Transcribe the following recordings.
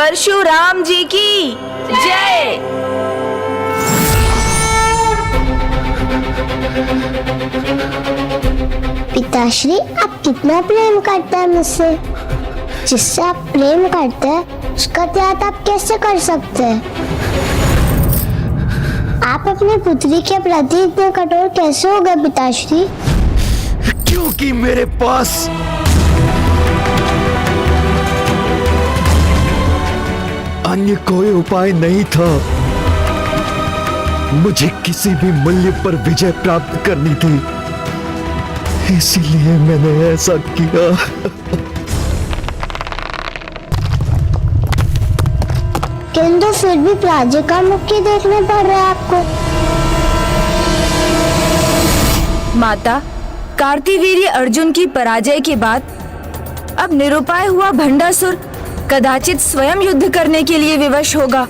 परशुराम जी की जय। पिताश्री, आप कितना प्रेम करते हैं मुझसे? जिससे आप प्रेम करते हैं उसका त्याग आप कैसे कर सकते हैं? आप अपनी पुत्री के प्रति इतने कठोर कैसे हो गए पिताश्री? क्योंकि मेरे पास अन्य कोई उपाय नहीं था। मुझे किसी भी मूल्य पर विजय प्राप्त करनी थी, इसीलिए मैंने ऐसा किया। किंतु फिर भी पराजय का मुक्की देखने पड़ रहा है आपको। माता, कार्तिवीर्य अर्जुन की पराजय के बाद अब निरुपाय हुआ भंडासुर कदाचित स्वयं युद्ध करने के लिए विवश होगा।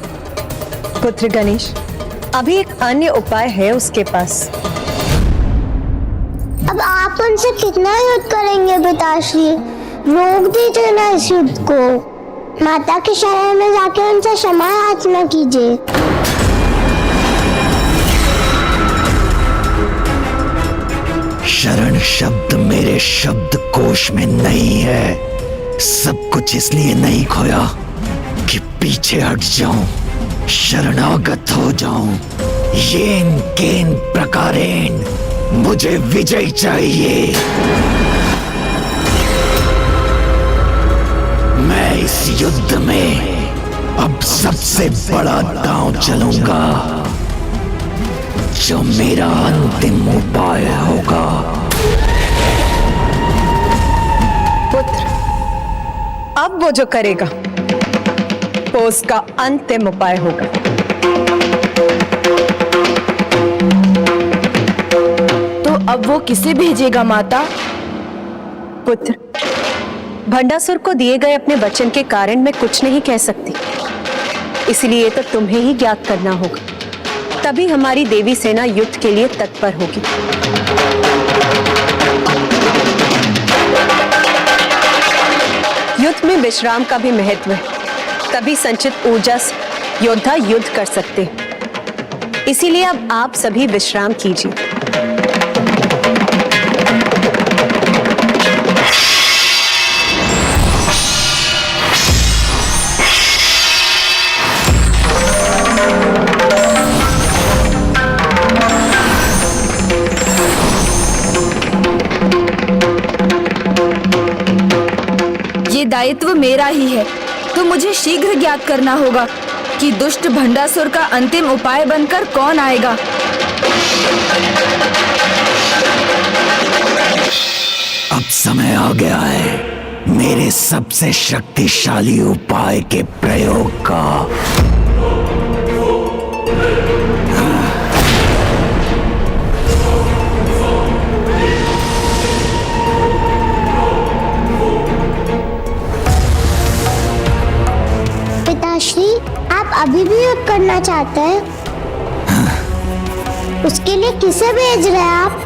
पुत्र गणेश, अभी एक अन्य उपाय है उसके पास। अब आप उनसे कितना युद्ध करेंगे पिताश्री? रोक दीजिए ना इस युद्ध को। माता के शरण में जाके उनसे क्षमा याचना कीजिए। शरण शब्द मेरे शब्द कोश में नहीं है। सब कुछ इसलिए नहीं खोया कि पीछे हट जाऊं, शरणागत हो जाऊं। येन केन प्रकारेण मुझे विजय चाहिए। मैं इस युद्ध में अब सबसे बड़ा दांव चलूंगा, जो मेरा अंतिम उपाय होगा। पुत्र, अब वो जो करेगा वो उसका अंतिम उपाय होगा। तो अब वो किसे भेजेगा माता? पुत्र, भंडासुर को दिए गए अपने वचन के कारण मैं कुछ नहीं कह सकती, इसलिए तो तुम्हें ही ज्ञात करना होगा। तभी हमारी देवी सेना युद्ध के लिए तत्पर होगी। युद्ध में विश्राम का भी महत्व है, तभी संचित ऊर्जा से योद्धा युद्ध कर सकते हैं। इसीलिए अब आप सभी विश्राम कीजिए। ये दायित्व मेरा ही है, तो मुझे शीघ्र ज्ञात करना होगा कि दुष्ट भंडासुर का अंतिम उपाय बनकर कौन आएगा। अब समय आ गया है मेरे सबसे शक्तिशाली उपाय के प्रयोग का। पिताश्री, आप अभी भी युद्ध करना चाहते हैं? उसके लिए किसे भेज रहे हैं आप?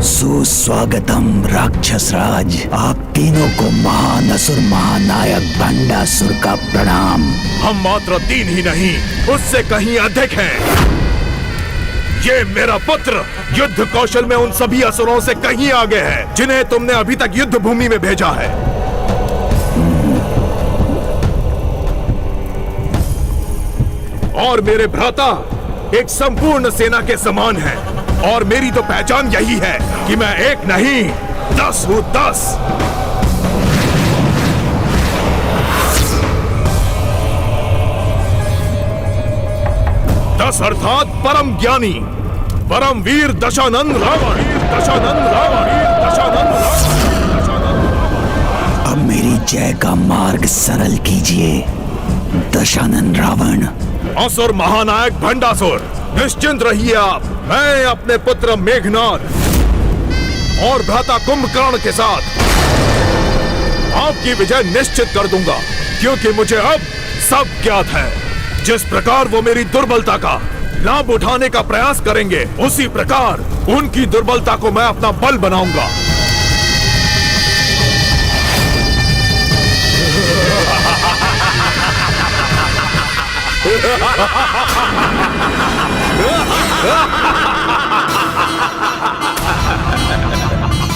सुस्वागतम राक्षस राज। आप तीनों को महान असुर महानायक भंडासुर का प्रणाम। हम मात्र 3 ही नहीं, उससे कहीं अधिक हैं। ये मेरा पुत्र युद्ध कौशल में उन सभी असुरों से कहीं आगे है जिन्हें तुमने अभी तक युद्ध भूमि में भेजा है। और मेरे भ्राता एक संपूर्ण सेना के समान है, और मेरी तो पहचान यही है कि मैं एक नहीं 10 हूं 10। व्यास अर्थात परम ज्ञानी, परम वीर दशानंद रावण, दशानंद रावण, दशानंद रावण। अब मेरी जय का मार्ग सरल कीजिए दशानंद रावण। असुर महानायक भंडासुर, निश्चिंत रहिए आप। मैं अपने पुत्र मेघनाद और भ्राता कुंभकर्ण के साथ आपकी विजय निश्चित कर दूंगा, क्योंकि मुझे अब सब ज्ञात है। जिस प्रकार वो मेरी दुर्बलता का लाभ उठाने का प्रयास करेंगे, उसी प्रकार उनकी दुर्बलता को मैं अपना बल बनाऊंगा।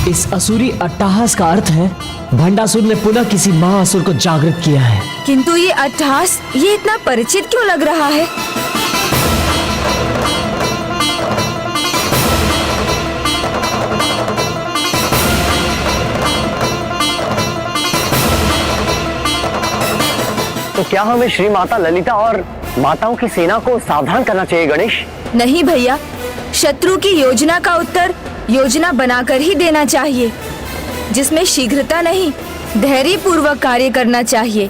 इस असुरी अट्टहास का अर्थ है भंडासुर ने पुनः किसी महाअसुर को जागृत किया है। किंतु ये अट्टहास ये इतना परिचित क्यों लग रहा है? तो क्या हमें श्री माता ललिता और माताओं की सेना को सावधान करना चाहिए गणेश? नहीं भैया, शत्रु की योजना का उत्तर योजना बनाकर ही देना चाहिए, जिसमें शीघ्रता नहीं धैर्य पूर्वक कार्य करना चाहिए।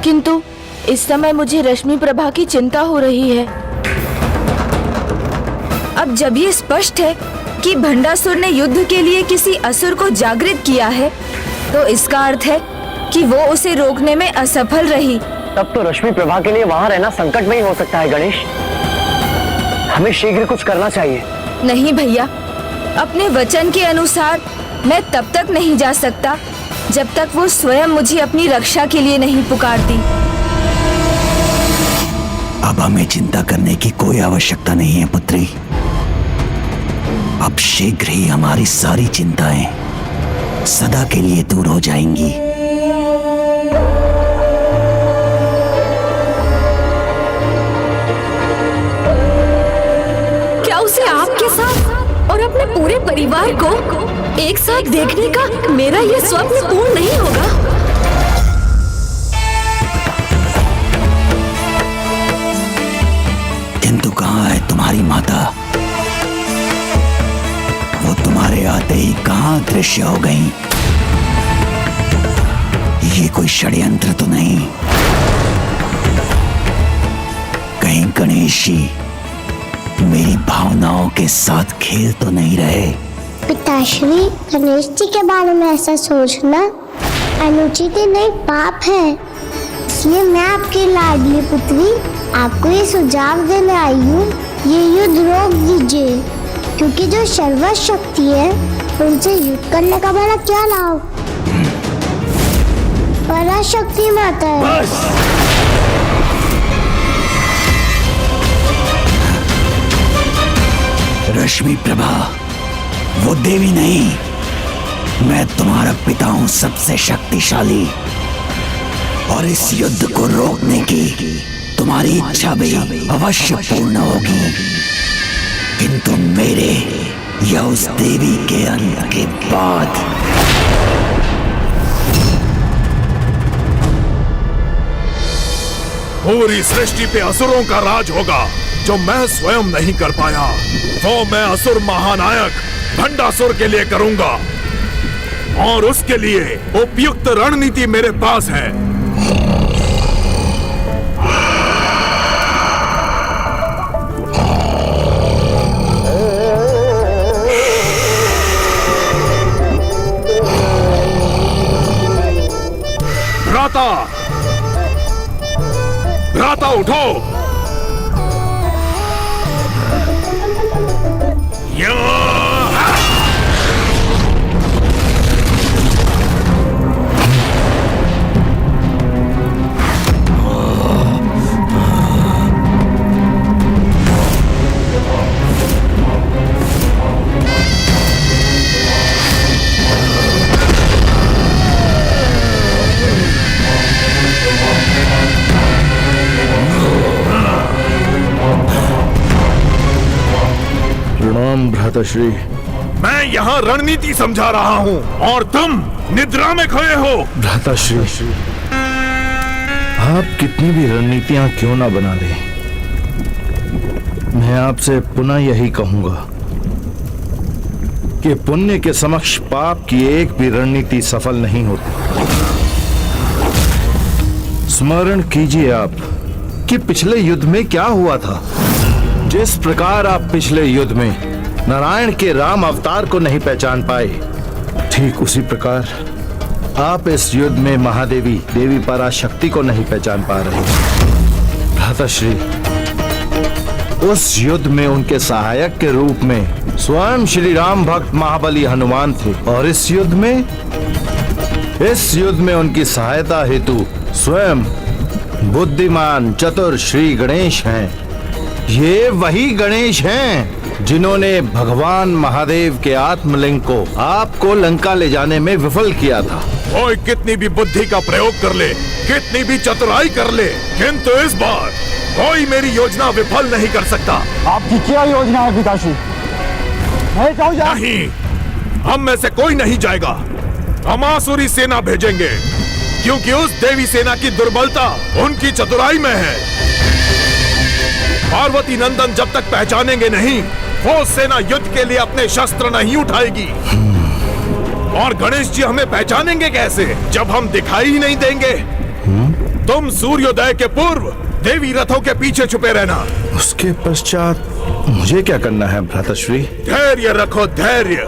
किंतु इस समय मुझे रश्मि प्रभा की चिंता हो रही है। अब जब ये स्पष्ट है कि भंडासुर ने युद्ध के लिए किसी असुर को जागृत किया है, तो इसका अर्थ है कि वो उसे रोकने में असफल रही। तब तो रश्मि प्रभा के लिए वहां रहना संकट में ही हो सकता है गणेश। हमें शीघ्र कुछ करना चाहिए। नहीं भैया, अपने वचन के अनुसार मैं तब तक नहीं जा सकता जब तक वो स्वयं मुझे अपनी रक्षा के लिए नहीं पुकारती। अब हमें चिंता करने की कोई आवश्यकता नहीं है पुत्री। अब शीघ्र ही हमारी सारी चिंताएं सदा के लिए दूर हो जाएंगी। क्या उसे आपके साथ और अपने पूरे परिवार को एक साथ देखने का मेरा ये स्वप्न पूर्ण नहीं होगा? किंतु कहाँ है तुम्हारी माता? वो तुम्हारे आते ही कहाँ दृश्य हो गई? ये कोई षड्यंत्र तो नहीं? कहीं गणेश जी मेरी भावनाओं के साथ खेल तो नहीं रहे? पिताश्री, गणेश जी के बारे में ऐसा सोचना अनुचित नहीं, पाप है। इसलिए मैं आपकी लाडली पुत्री आपको ये सुझाव देने आई हूँ, ये युद्ध रोक दीजिए, क्योंकि जो सर्वशक्ति है उनसे युद्ध करने का बड़ा क्या लाभ? पराशक्ति माता है। रश्मि प्रभा वो देवी नहीं, मैं तुम्हारा पिता हूं, सबसे शक्तिशाली। और इस युद्ध को रोकने की तुम्हारी इच्छा भी अवश्य पूर्ण होगी, किंतु मेरे या उस देवी के अंत के बाद। पूरी सृष्टि पे असुरों का राज होगा जो मैं स्वयं नहीं कर पाया। वो मैं असुर महानायक भंडासुर के लिए करूंगा, और उसके लिए उपयुक्त रणनीति मेरे पास है। भ्राता, भ्राता उठो। भ्राताश्री, मैं यहाँ रणनीति समझा रहा हूँ और तुम निद्रा में खोए हो। भ्राताश्री, आप कितनी भी रणनीतियां क्यों ना बना लें, मैं आपसे पुनः यही कहूंगा कि पुण्य के समक्ष पाप की एक भी रणनीति सफल नहीं होती। स्मरण कीजिए आप कि पिछले युद्ध में क्या हुआ था। जिस प्रकार आप पिछले युद्ध में नारायण के राम अवतार को नहीं पहचान पाए, ठीक उसी प्रकार आप इस युद्ध में महादेवी देवी पराशक्ति को नहीं पहचान पा रहे। भ्राताश्री, उस युद्ध में उनके सहायक के रूप में स्वयं श्री राम भक्त महाबली हनुमान थे, और इस युद्ध में उनकी सहायता हेतु स्वयं बुद्धिमान चतुर श्री गणेश हैं। ये वही गणेश हैं जिन्होंने भगवान महादेव के आत्मलिंग को आपको लंका ले जाने में विफल किया था। कोई कितनी भी बुद्धि का प्रयोग कर ले, कितनी भी चतुराई कर ले, किंतु इस बार कोई मेरी योजना विफल नहीं कर सकता। आपकी क्या योजना है पिताश्री? मैं जाऊं? नहीं, हम में से कोई नहीं जाएगा। हम आसुरी सेना भेजेंगे, क्योंकि उस देवी सेना की दुर्बलता उनकी चतुराई में है। पार्वती नंदन जब तक पहचानेंगे नहीं, वो सेना युद्ध के लिए अपने शस्त्र नहीं उठाएगी। और गणेश जी हमें पहचानेंगे कैसे जब हम दिखाई ही नहीं देंगे? तुम सूर्योदय के पूर्व देवी रथों के पीछे छुपे रहना। उसके पश्चात मुझे क्या करना है भ्राताश्री? धैर्य रखो, धैर्य।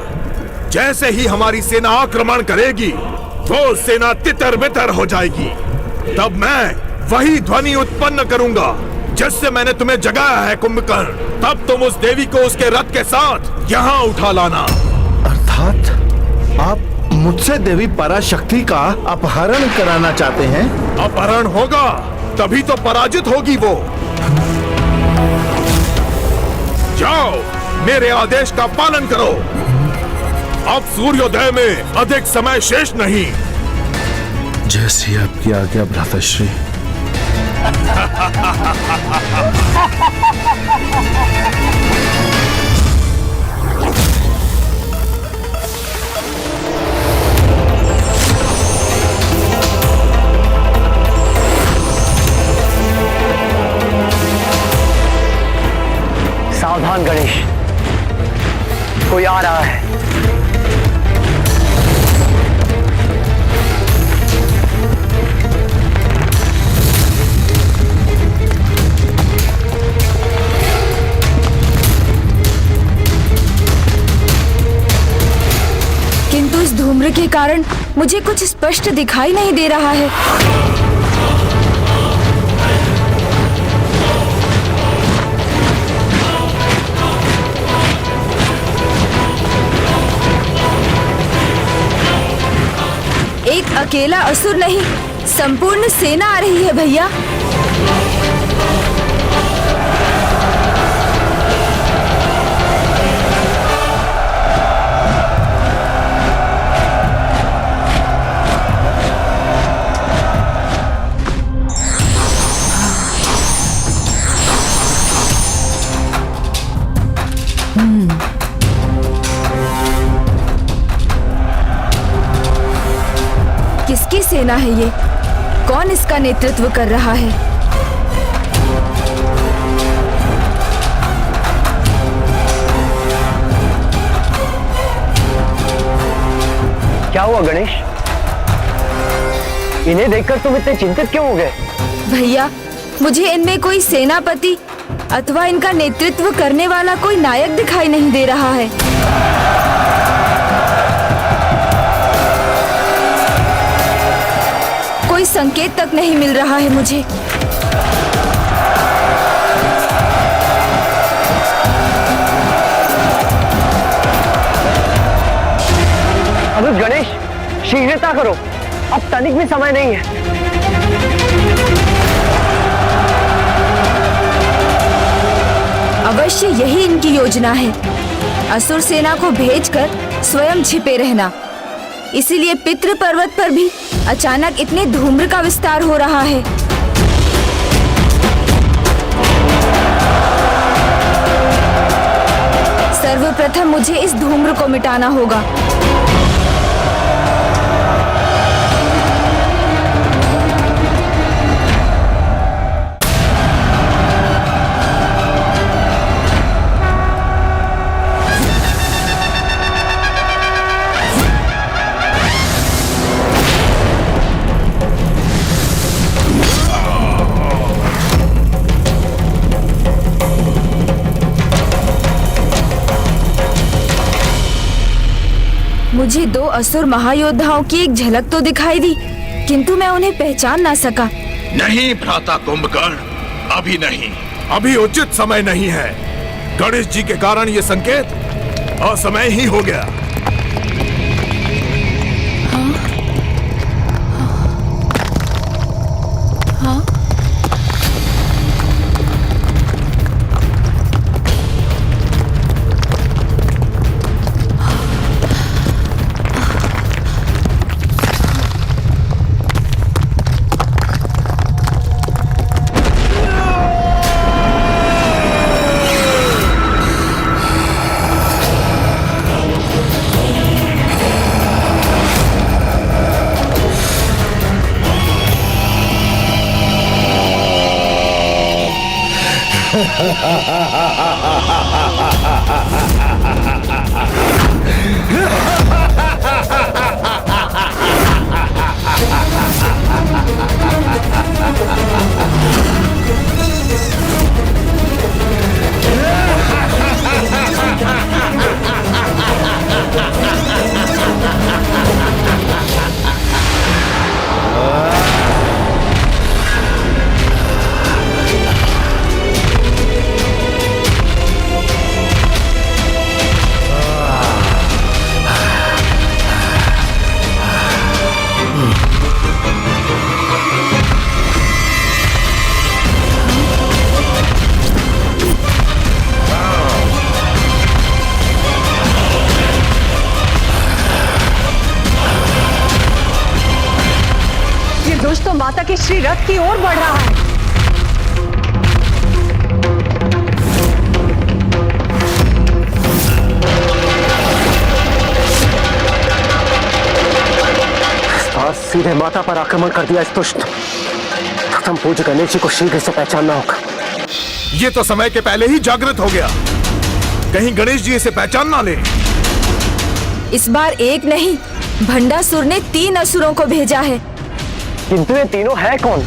जैसे ही हमारी सेना आक्रमण करेगी, वो सेना तितर बितर हो जाएगी। तब मैं वही ध्वनि उत्पन्न करूंगा जिससे मैंने तुम्हें जगाया है कुंभकर्ण। तब तुम उस देवी को उसके रथ के साथ यहाँ उठा लाना। अर्थात आप मुझसे देवी पराशक्ति का अपहरण कराना चाहते हैं? अपहरण होगा तभी तो पराजित होगी वो। जाओ, मेरे आदेश का पालन करो। अब सूर्योदय में अधिक समय शेष नहीं। जैसी आपकी आज्ञा भ्राताश्री। सावधान गणेश, कोई आ रहा है। किंतु इस धूम्र के कारण मुझे कुछ स्पष्ट दिखाई नहीं दे रहा है। एक अकेला असुर नहीं, संपूर्ण सेना आ रही है भैया। किसकी सेना है ये? कौन इसका नेतृत्व कर रहा है? क्या हुआ गणेश? इन्हें देखकर तुम इतने चिंतित क्यों हो गए? भैया, मुझे इनमें कोई सेनापति अथवा इनका नेतृत्व करने वाला कोई नायक दिखाई नहीं दे रहा है। कोई संकेत तक नहीं मिल रहा है मुझे। अब गणेश, शीघ्रता करो, अब तनिक भी समय नहीं है। अवश्य यही इनकी योजना है, असुर सेना को भेजकर स्वयं छिपे रहना। इसीलिए पितृ पर्वत पर भी अचानक इतने धूम्र का विस्तार हो रहा है। सर्वप्रथम मुझे इस धूम्र को मिटाना होगा। दो असुर महायोद्धाओं की एक झलक तो दिखाई दी, किंतु मैं उन्हें पहचान ना सका। नहीं भ्राता कुंभकर्ण, अभी नहीं, अभी उचित समय नहीं है। गणेश जी के कारण ये संकेत असमय ही हो गया। माता के श्री रथ की ओर बढ़ रहा है। सीधे माता पर आक्रमण कर दिया इस दुष्ट। प्रथम पूज्य गणेश जी को शीघ्र से पहचानना होगा। ये तो समय के पहले ही जागृत हो गया, कहीं गणेश जी इसे पहचान ना ले। इस बार एक नहीं, भंडासुर ने 3 असुरों को भेजा है। किंतु ये तीनों है कौन?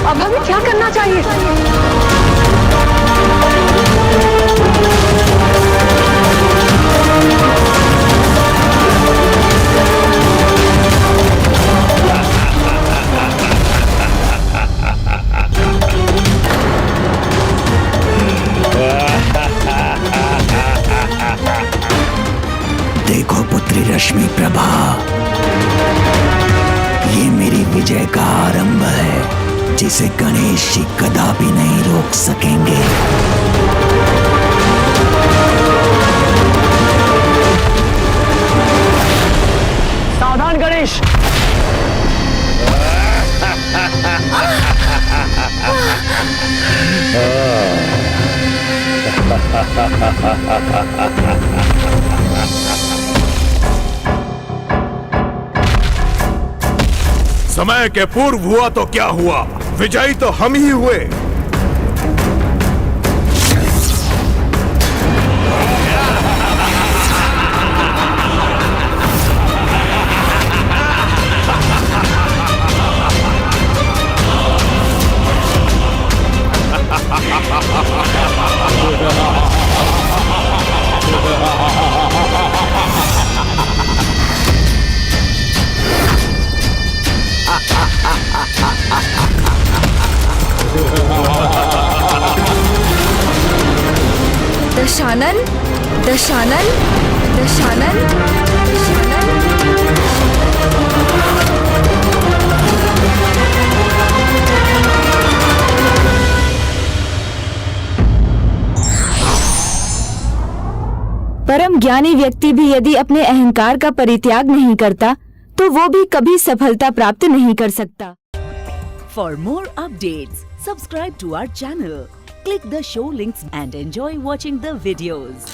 अब हमें क्या करना चाहिए? देखो पुत्री रश्मि प्रभा, ये मेरी विजय का आरंभ है, जिसे गणेश जी कदापि नहीं रोक सकेंगे। सावधान गणेश! समय के पूर्व हुआ तो क्या हुआ, विजयी तो हम ही हुए। दशानन दशानन दशानन दशानन। परम ज्ञानी व्यक्ति भी यदि अपने अहंकार का परित्याग नहीं करता तो वो भी कभी सफलता प्राप्त नहीं कर सकता। For more updates, subscribe to our channel, click the show links and enjoy watching the videos.